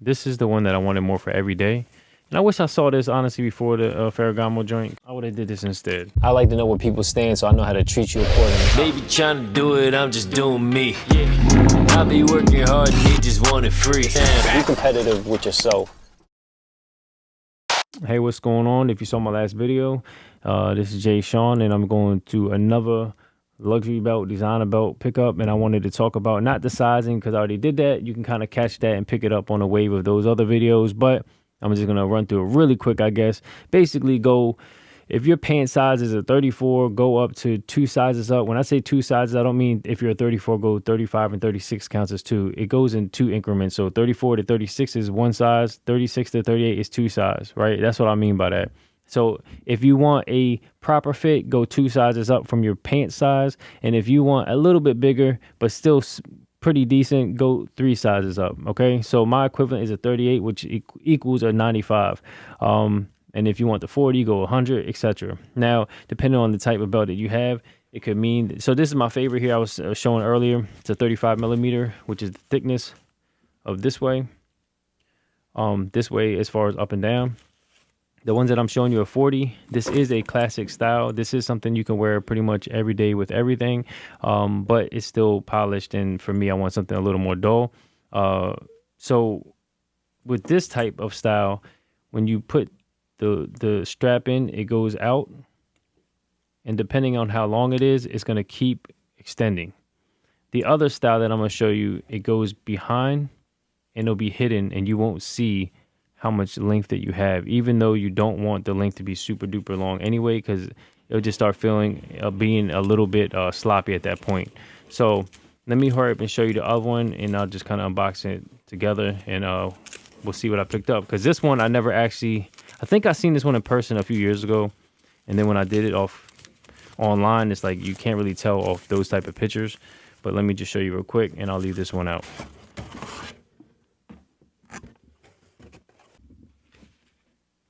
This is the one that I wanted more for every day. And I wish I saw this, honestly, before the Ferragamo joint. I would have did this instead. I like to know where people stand so I know how to treat you accordingly. They be trying to do it, I'm just doing me. I be working hard and they just want it free. Be competitive with yourself. Hey, what's going on? If you saw my last video, this is Jsean, and I'm going to another luxury belt, designer belt pickup, and I wanted to talk about not the sizing because I already did that. You can kind of catch that and pick it up on a wave of those other videos, but I'm just going to run through it really quick, I guess. Basically, if your pant size is a 34, go up to 2 sizes up. When I say 2 sizes, I don't mean if you're a 34, go 35 and 36 counts as 2. It goes in 2 increments. So 34 to 36 is 1 size, 36 to 38 is 2 size, right? That's what I mean by that. So if you want a proper fit, go 2 sizes up from your pant size. And if you want a little bit bigger, but still pretty decent, go 3 sizes up. Okay, so my equivalent is a 38, which equals a 95. And if you want the 40, go 100, etc. Now, depending on the type of belt that you have, it could mean, so this is my favorite here I was showing earlier. It's a 35 millimeter, which is the thickness of this way as far as up and down. The ones that I'm showing you are 40. This is a classic style. This is something you can wear pretty much every day with everything, but it's still polished. And for me, I want something a little more dull. So with this type of style, when you put the strap in, it goes out. And depending on how long it is, it's going to keep extending. The other style that I'm going to show you, it goes behind and it'll be hidden and you won't see how much length that you have, even though you don't want the length to be super duper long anyway, because it'll just start being a little bit sloppy at that point. So let me hurry up and show you the other one, and I'll just kind of unbox it together, and we'll see what I picked up. Because this one I never actually, I think I seen this one in person a few years ago, and then when I did it off online, it's like you can't really tell off those type of pictures. But let me just show you real quick, and I'll leave this one out.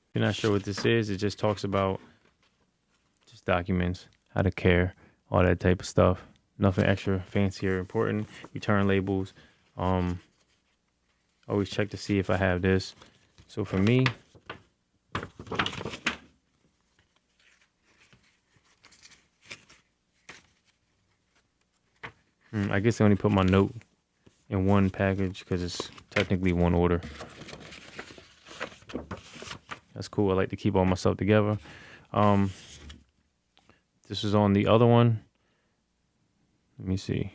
If you're not sure what this is, it just talks about just documents, how to care, all that type of stuff. Nothing extra fancy or important. Return labels. Always check to see if I have this. So for me, I guess I only put my note in one package because it's technically one order. That's cool. I like to keep all my stuff together. This is on the other one. Let me see.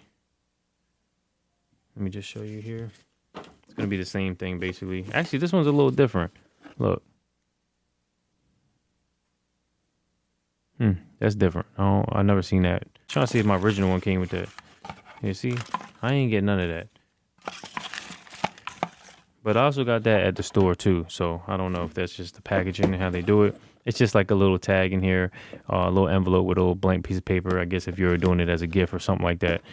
Let me just show you here. It's going to be the same thing, basically. Actually, this one's a little different. Look. That's different. Oh, I've never seen that. I'm trying to see if my original one came with that. You see? I ain't get none of that. But I also got that at the store too, so I don't know if that's just the packaging and how they do it. It's just like a little tag in here, a little envelope with a little blank piece of paper, I guess if you're doing it as a gift or something like that.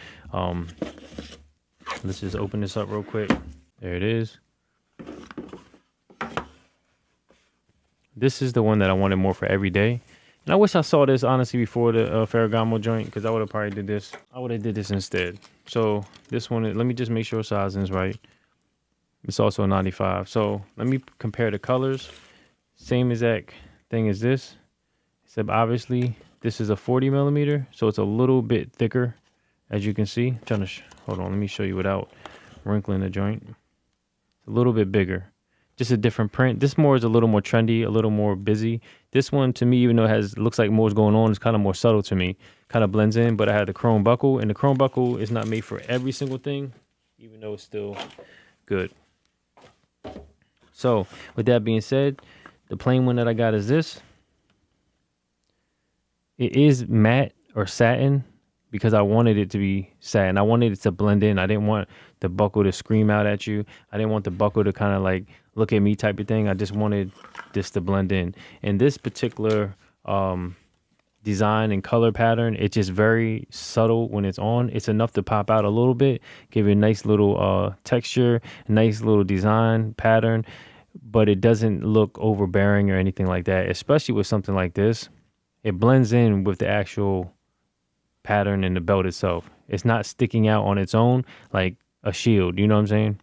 Let's just open this up real quick. There it is. This is the one that I wanted more for every day. And I wish I saw this, honestly, before the Ferragamo joint, because I would have probably did this. I would have did this instead. So this one, let me just make sure sizing is right. It's also a 95. So let me compare the colors. Same exact thing as this, except obviously this is a 40 millimeter, so it's a little bit thicker, as you can see. I'm trying to hold on, let me show you without wrinkling the joint. It's a little bit bigger, just a different print. This more is a little more trendy, a little more busy. This one, to me, even though it looks like more is going on, it's kind of more subtle to me. Kind of blends in, but I had the chrome buckle, and the chrome buckle is not made for every single thing, even though it's still good. So with that being said, the plain one that I got is this. It is matte or satin because I wanted it to be satin. I wanted it to blend in. I didn't want the buckle to scream out at you. I didn't want the buckle to kind of like look at me type of thing. I just wanted this to blend in. And this particular design and color pattern, it's just very subtle when it's on. It's enough to pop out a little bit, give it a nice little texture, a nice little design pattern, but it doesn't look overbearing or anything like that, especially with something like this. It blends in with the actual pattern in the belt itself. It's not sticking out on its own like a shield, you know what I'm saying?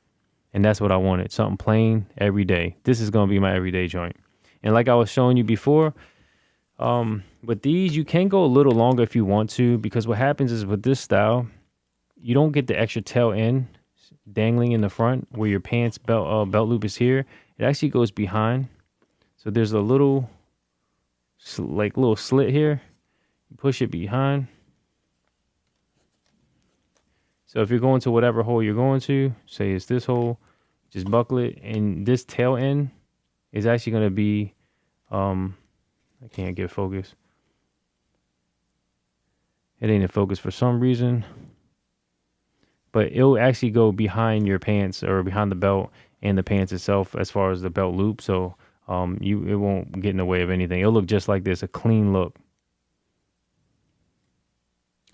And that's what I wanted. Something plain every day. This is going to be my everyday joint. And like I was showing you before, with these, you can go a little longer if you want to, because what happens is with this style, you don't get the extra tail end dangling in the front where your pants belt loop is here. It actually goes behind. So there's a little slit here. You push it behind. So if you're going to whatever hole you're going to, say it's this hole, just buckle it, and this tail end is actually going to be, I can't get focus. It ain't in focus for some reason, but it'll actually go behind your pants or behind the belt and the pants itself as far as the belt loop. So it won't get in the way of anything. It'll look just like this, a clean look.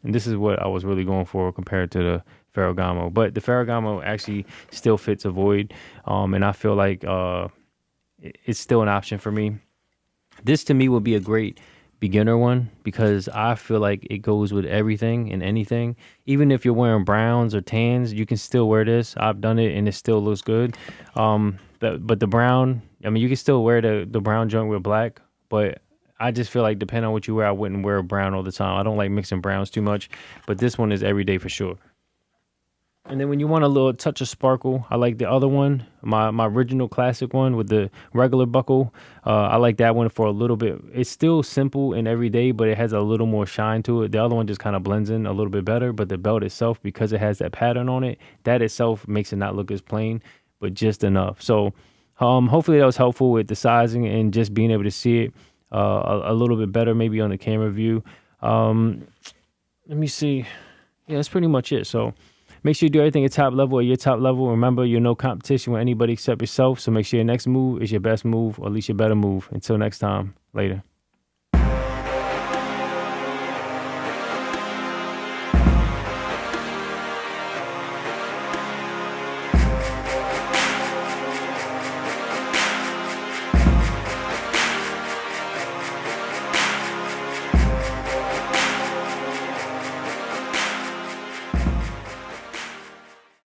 And this is what I was really going for compared to the Ferragamo. But the Ferragamo actually still fits a void. And I feel like it's still an option for me. This to me would be a great beginner one because I feel like it goes with everything and anything. Even if you're wearing browns or tans, you can still wear this. I've done it and it still looks good. But the brown, I mean, you can still wear the brown joint with black, but I just feel like depending on what you wear, I wouldn't wear brown all the time. I don't like mixing browns too much, but this one is everyday for sure. And then when you want a little touch of sparkle, I like the other one, my original classic one with the regular buckle. I like that one for a little bit. It's still simple and everyday, but it has a little more shine to it. The other one just kind of blends in a little bit better, but the belt itself, because it has that pattern on it, that itself makes it not look as plain, but just enough. So hopefully that was helpful with the sizing and just being able to see it a little bit better, maybe on the camera view. Let me see. Yeah, that's pretty much it. So make sure you do everything at top level or your top level. Remember, you're no competition with anybody except yourself. So make sure your next move is your best move, or at least your better move. Until next time, later.